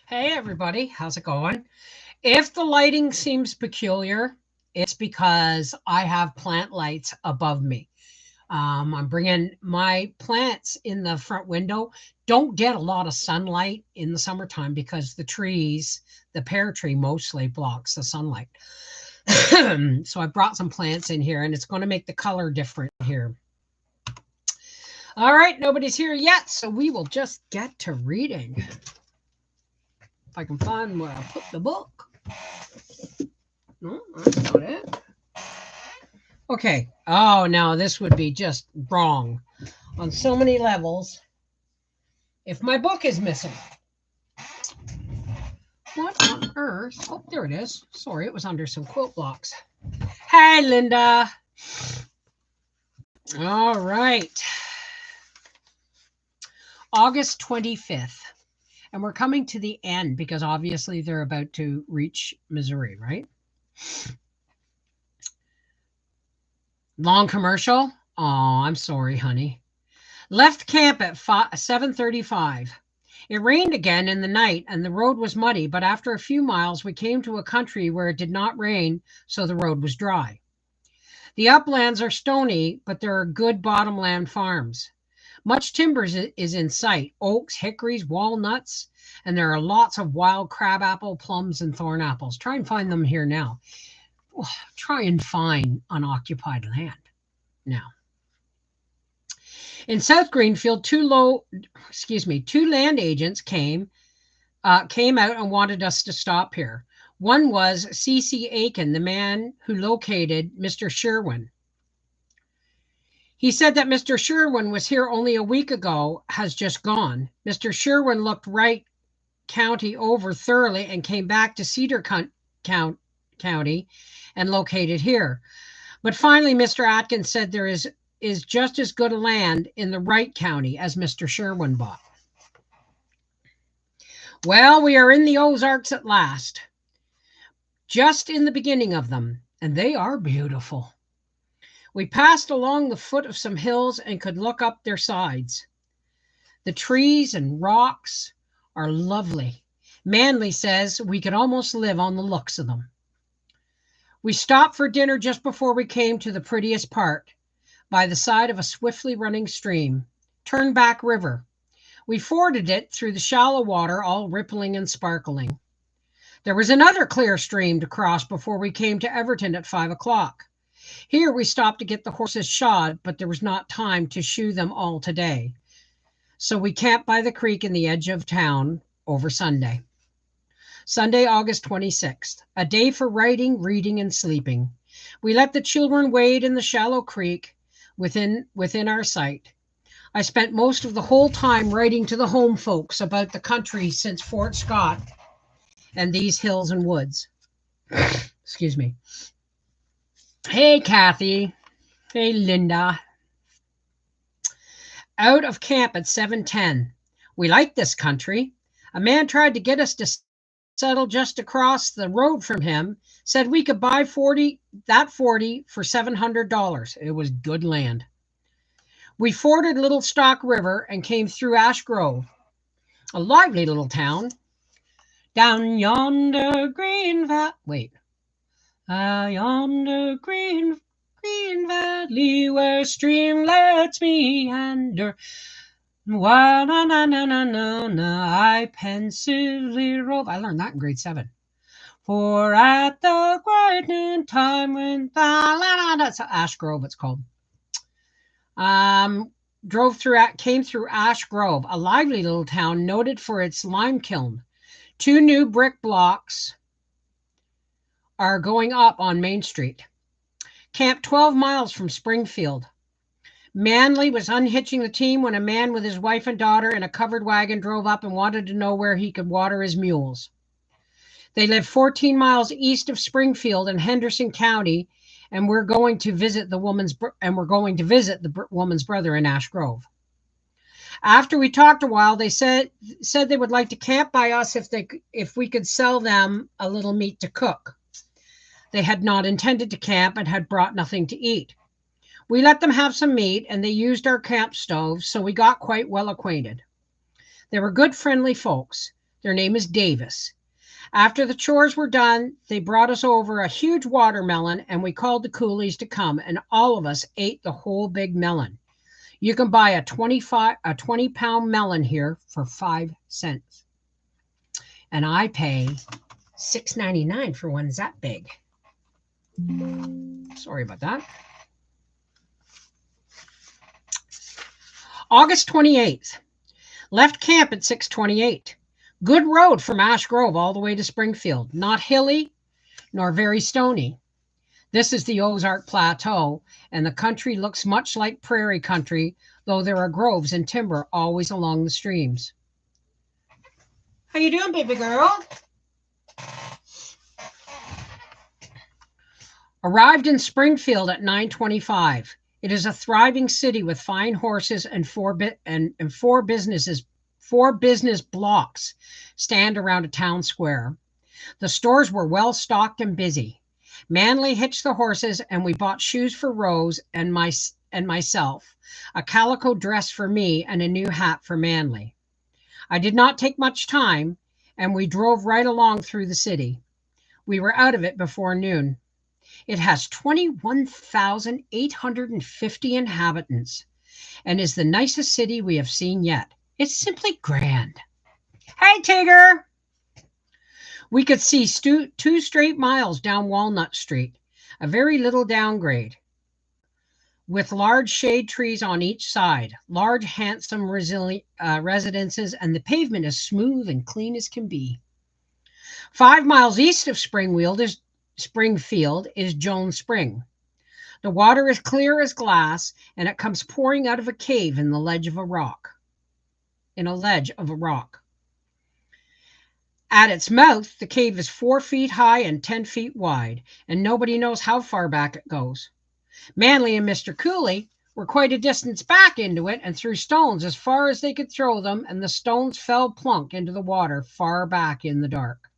Hey everybody, how's it going? If the lighting seems peculiar, it's because I have plant lights above me. I'm bringing my plants in the front window. Don't get a lot of sunlight in the summertime because the pear tree mostly blocks the sunlight. So I brought some plants in here and it's going to make the color different here. All right, nobody's here yet, so we will just get to reading. If I can find where I put the book. No, that's not it. Okay. Oh, no, this would be just wrong on so many levels if my book is missing. What on earth? Oh, there it is. Sorry, it was under some quilt blocks. Hey, Linda. All right. August 25th. And we're coming to the end because obviously they're about to reach Missouri, right? Long commercial? Oh, I'm sorry, honey. Left camp at 7:35. It rained again in the night and the road was muddy, but after a few miles we came to a country where it did not rain, so the road was dry. The uplands are stony, but there are good bottomland farms. Much timber is in sight, oaks, hickories, walnuts, and there are lots of wild crabapple, plums, and thorn apples. Try and find them here now. Try and find unoccupied land now. In South Greenfield, two land agents came out and wanted us to stop here. One was C.C. Aiken, the man who located Mr. Sherwin. He said that Mr. Sherwin was here only a week ago, has just gone. Mr. Sherwin looked Wright County over thoroughly and came back to Cedar County and located here. But finally, Mr. Atkins said there is just as good a land in the Wright County as Mr. Sherwin bought. Well, we are in the Ozarks at last, just in the beginning of them, and they are beautiful. We passed along the foot of some hills and could look up their sides. The trees and rocks are lovely. Manley says we could almost live on the looks of them. We stopped for dinner just before we came to the prettiest part, by the side of a swiftly running stream, Turnback River. We forded it through the shallow water, all rippling and sparkling. There was another clear stream to cross before we came to Everton at 5 o'clock. Here we stopped to get the horses shod, but there was not time to shoe them all today. So we camped by the creek in the edge of town over Sunday. Sunday, August 26th, a day for writing, reading, and sleeping. We let the children wade in the shallow creek within our sight. I spent most of the whole time writing to the home folks about the country since Fort Scott and these hills and woods. Excuse me. Hey, Kathy. Hey, Linda. Out of camp at 7:10. We like this country. A man tried to get us to settle just across the road from him, said we could buy 40 for $700. It was good land. We forded Little Stock River and came through Ash Grove, a lively little town. Down yonder green yonder green valley where streamlets meander, while I pensively rove. I learned that in grade 7. For at the bright noon time when that's Ash Grove, it's called. Came through Ash Grove, a lively little town noted for its lime kiln. 2 new brick blocks are going up on Main Street. Camped 12 miles from Springfield. Manley was unhitching the team when a man with his wife and daughter in a covered wagon drove up and wanted to know where he could water his mules. They live 14 miles east of Springfield in Henderson County, and we're going to visit the woman's brother in Ash Grove. After we talked a while, they said they would like to camp by us if we could sell them a little meat to cook. They had not intended to camp and had brought nothing to eat. We let them have some meat, and they used our camp stove, so we got quite well acquainted. They were good, friendly folks. Their name is Davis. After the chores were done, they brought us over a huge watermelon, and we called the coolies to come, and all of us ate the whole big melon. You can buy a 20-pound melon here for 5 cents. And I pay $6.99 for ones that big. Sorry about that. August 28th. Left camp at 6:28. Good road from Ash Grove all the way to Springfield. Not hilly nor very stony. This is the Ozark Plateau, and the country looks much like prairie country, though there are groves and timber always along the streams. How you doing, baby girl? Arrived in Springfield at 9:25. It is a thriving city with fine horses and four business blocks stand around a town square. The stores were well stocked and busy. Manly hitched the horses, and we bought shoes for Rose and myself, a calico dress for me, and a new hat for Manly. I did not take much time, and we drove right along through the city. We were out of it before noon. It has 21,850 inhabitants and is the nicest city we have seen yet. It's simply grand. Hey, Tigger! We could see 2 straight miles down Walnut Street, a very little downgrade, with large shade trees on each side, large, handsome residences, and the pavement is smooth and clean as can be. 5 miles east of Springfield is Jones Spring. The water is clear as glass, and it comes pouring out of a cave in a ledge of a rock. At its mouth, the cave is 4 feet high and 10 feet wide, and nobody knows how far back it goes. Manly and Mr. Cooley were quite a distance back into it and threw stones as far as they could throw them, and the stones fell plunk into the water far back in the dark.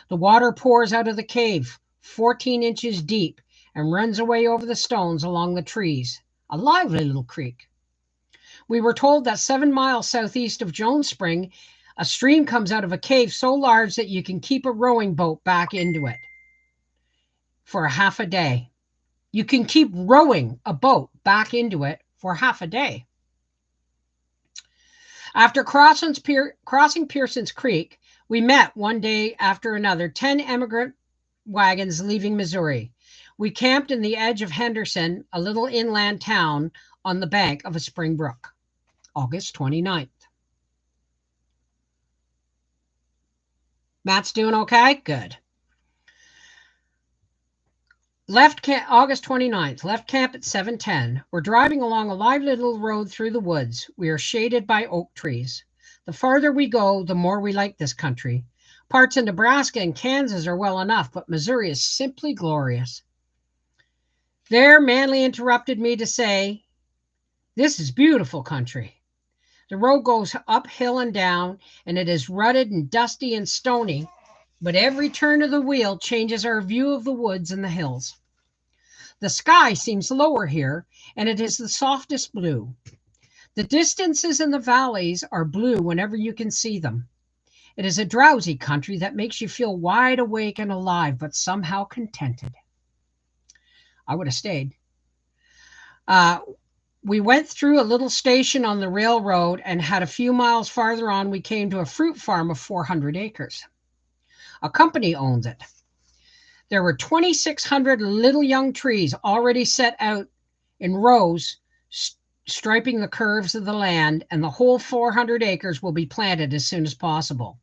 The water pours out of the cave 14 inches deep and runs away over the stones along the trees, a lively little creek. We were told that 7 miles southeast of Jones Spring, a stream comes out of a cave so large that you can keep a rowing boat back into it for half a day. You can keep rowing a boat back into it for half a day. After crossing Pearson's Creek, we met one day after another 10 emigrant wagons leaving Missouri. We camped in the edge of Henderson, a little inland town on the bank of a spring brook. August 29th. Matt's doing okay? Good. August 29th. Left camp at 7:10. We're driving along a lively little road through the woods. We are shaded by oak trees. The farther we go, the more we like this country. Parts of Nebraska and Kansas are well enough, but Missouri is simply glorious. There, Manly interrupted me to say, "This is beautiful country." The road goes uphill and down, and it is rutted and dusty and stony, but every turn of the wheel changes our view of the woods and the hills. The sky seems lower here, and it is the softest blue. The distances in the valleys are blue whenever you can see them. It is a drowsy country that makes you feel wide awake and alive, but somehow contented. I would have stayed. We went through a little station on the railroad and had a few miles farther on, we came to a fruit farm of 400 acres. A company owns it. There were 2,600 little young trees already set out in rows, striping the curves of the land, and the whole 400 acres will be planted as soon as possible.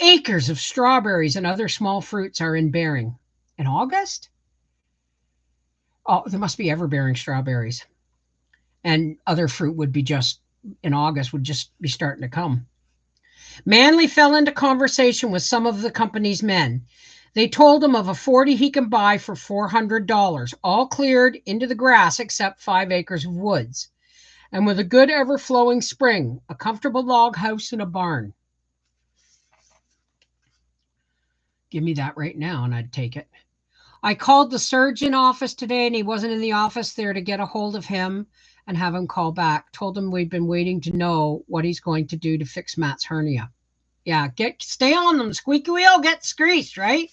Acres of strawberries and other small fruits are in bearing. In August? Oh, there must be ever-bearing strawberries. And other fruit would be just, in August, would just be starting to come. Manly fell into conversation with some of the company's men. They told him of a 40 he can buy for $400, all cleared into the grass except 5 acres of woods, and with a good ever-flowing spring, a comfortable log house, and a barn. Give me that right now, and I'd take it. I called the surgeon office today, and he wasn't in the office there to get a hold of him. and have him call back. Told him we'd been waiting to know what he's going to do to fix Matt's hernia. Yeah, stay on them. Squeaky wheel gets greased, right?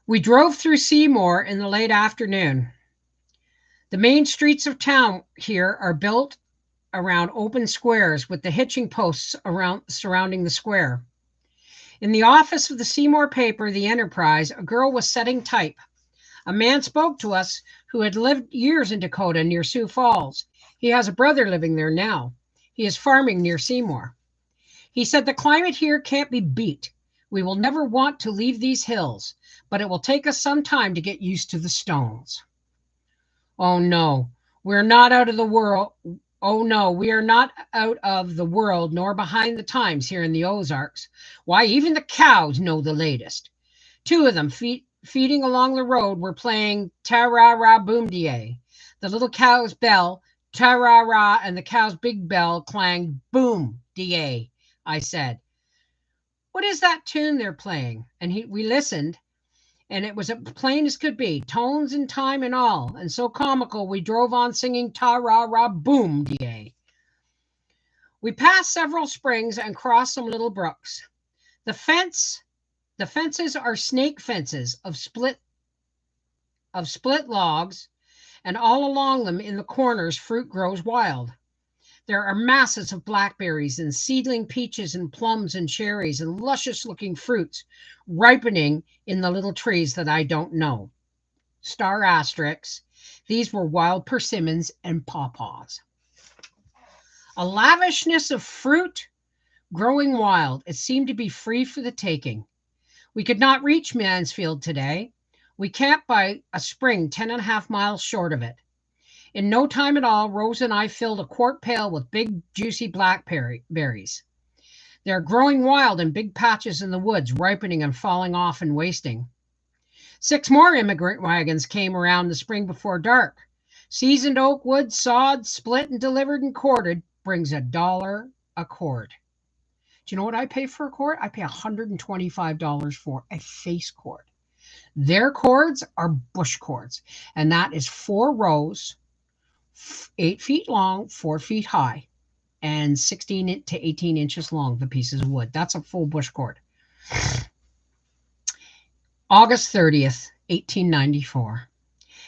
We drove through Seymour in the late afternoon. The main streets of town here are built around open squares with the hitching posts surrounding the square. In the office of the Seymour paper, The Enterprise, a girl was setting type. A man spoke to us who had lived years in Dakota near Sioux Falls. He has a brother living there now. He is farming near Seymour. He said the climate here can't be beat. We will never want to leave these hills, but it will take us some time to get used to the stones. Oh no, we're not out of the world. Oh no, we are not out of the world nor behind the times here in the Ozarks. Why, even the cows know the latest. Two of them feeding along the road were playing ta-ra-ra boom-die. The little cow's bell, ta-ra-ra, and the cow's big bell clanged boom-die, I said. What is that tune they're playing? And we listened, and it was as plain as could be, tones and time and all, and so comical we drove on singing ta-ra-ra-boom-die. We passed several springs and crossed some little brooks. The fences are snake fences of split logs, and all along them in the corners fruit grows wild. There are masses of blackberries and seedling peaches and plums and cherries and luscious-looking fruits ripening in the little trees that I don't know. Star asterisks. These were wild persimmons and pawpaws. A lavishness of fruit growing wild. It seemed to be free for the taking. We could not reach Mansfield today. We camped by a spring 10.5 miles short of it. In no time at all, Rose and I filled a quart pail with big, juicy blackberries. They're growing wild in big patches in the woods, ripening and falling off and wasting. 6 more immigrant wagons came around the spring before dark. Seasoned oak wood, sawed, split, and delivered and corded brings $1 a cord. Do you know what I pay for a cord? I pay $125 for a face cord. Their cords are bush cords, and that is 4 rows, 8 feet long, 4 feet high, and 16 to 18 inches long, the pieces of wood. That's a full bush cord. August 30th, 1894.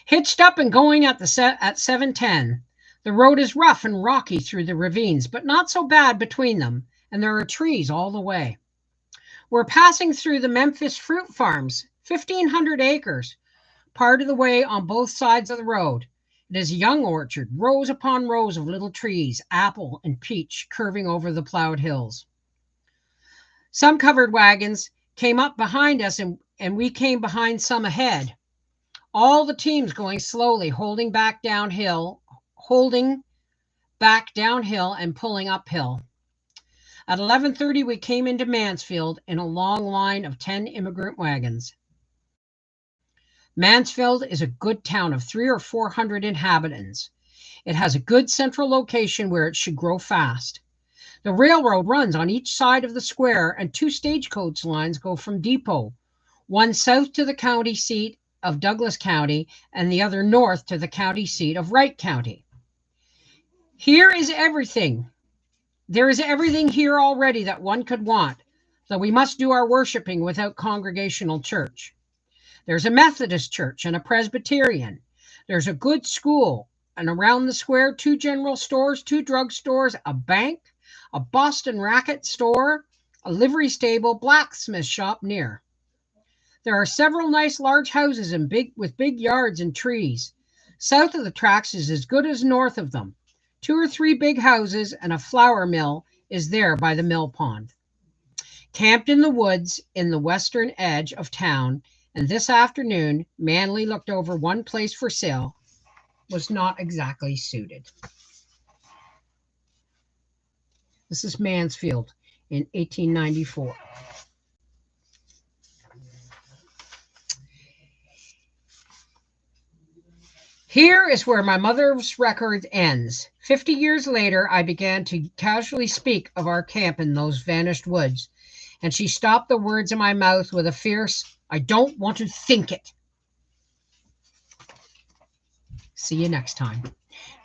Hitched up and going at 7:10. The road is rough and rocky through the ravines, but not so bad between them, and there are trees all the way. We're passing through the Memphis fruit farms, 1,500 acres, part of the way on both sides of the road. It is a young orchard, rows upon rows of little trees, apple and peach, curving over the plowed hills. Some covered wagons came up behind us, and we came behind some ahead. All the teams going slowly, holding back downhill and pulling uphill. At 11:30, we came into Mansfield in a long line of 10 immigrant wagons. Mansfield is a good town of 300 or 400 inhabitants. It has a good central location where it should grow fast. The railroad runs on each side of the square, and 2 stagecoach lines go from Depot, one south to the county seat of Douglas County and the other north to the county seat of Wright County. Here is everything. There is everything here already that one could want, though we must do our worshiping without congregational church. There's a Methodist church and a Presbyterian. There's a good school, and around the square, 2 general stores, 2 drugstores, a bank, a Boston racket store, a livery stable, blacksmith shop near. There are several nice large houses with big yards and trees. South of the tracks is as good as north of them. 2 or 3 big houses and a flour mill is there by the mill pond. Camped in the woods in the western edge of town, and this afternoon Manley looked over one place for sale. Was not exactly suited. This is Mansfield in 1894. Here is where my mother's record ends. 50 years later, I began to casually speak of our camp in those vanished woods, and she stopped the words in my mouth with a fierce, "I don't want to think it." See you next time.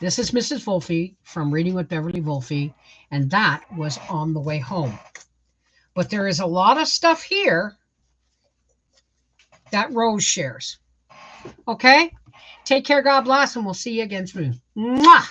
This is Mrs. Wolfe from Reading with Beverly Wolfe, and that was On the Way Home. But there is a lot of stuff here that Rose shares. Okay? Take care, God bless, and we'll see you again soon. Mwah!